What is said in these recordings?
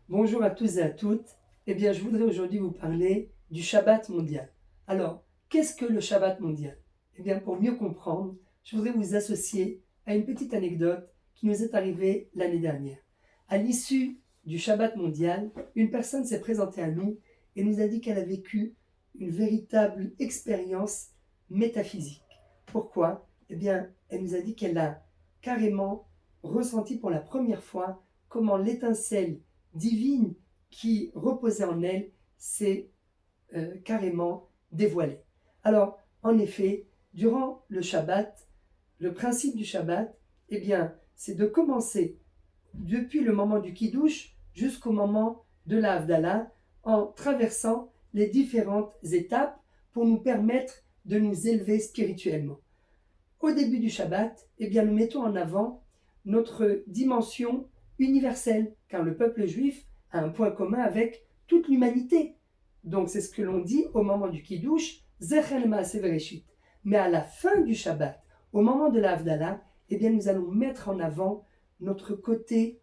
Bonjour à tous et à toutes. Eh bien, je voudrais aujourd'hui vous parler du Shabbat mondial. Alors, qu'est-ce que le Shabbat mondial? Eh bien, pour mieux comprendre, je voudrais vous associer à une petite anecdote qui nous est arrivée l'année dernière. À l'issue du Shabbat mondial, une personne s'est présentée à nous et nous a dit qu'elle a vécu une véritable expérience métaphysique. Pourquoi? Eh bien, elle nous a dit qu'elle a carrément ressenti pour la première fois comment l'étincelle divine qui reposait en elle s'est carrément dévoilée. Alors, en effet, durant le Shabbat, le principe du Shabbat, eh bien, c'est de commencer depuis le moment du Kiddush jusqu'au moment de la Havdalah en traversant les différentes étapes pour nous permettre de nous élever spirituellement. Au début du Shabbat, eh bien, nous mettons en avant notre dimension universelle, car le peuple juif a un point commun avec toute l'humanité. Donc c'est ce que l'on dit au moment du Kiddush, Zechel Maaseh Bereshit. Mais à la fin du Shabbat, au moment de la Havdalah, eh bien, nous allons mettre en avant notre côté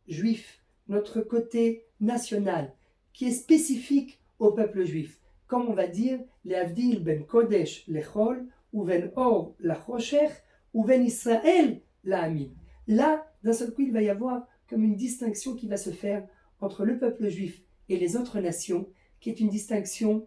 juif, notre côté national, qui est spécifique au peuple juif. Comme on va dire, les Avdil ben Kodesh lechol, ou ben Or la Choshech, ou ben Israël la Amin. Là, d'un seul coup, il va y avoir comme une distinction qui va se faire entre le peuple juif et les autres nations, qui est une distinction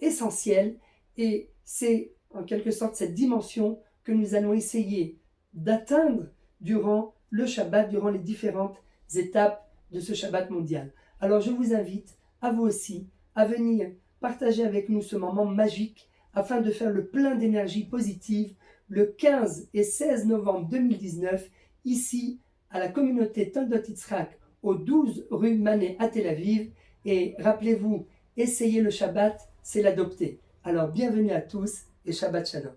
essentielle, et c'est en quelque sorte cette dimension que nous allons essayer d'atteindre durant le Shabbat, durant les différentes étapes de ce Shabbat mondial. Alors je vous invite, à vous aussi, à venir partager avec nous ce moment magique afin de faire le plein d'énergie positive le 15 et 16 novembre 2019, ici à la communauté Toldot Yitzhak, au 12 rue Manet à Tel Aviv. Et rappelez-vous, essayer le Shabbat, c'est l'adopter. Alors bienvenue à tous et Shabbat Shalom.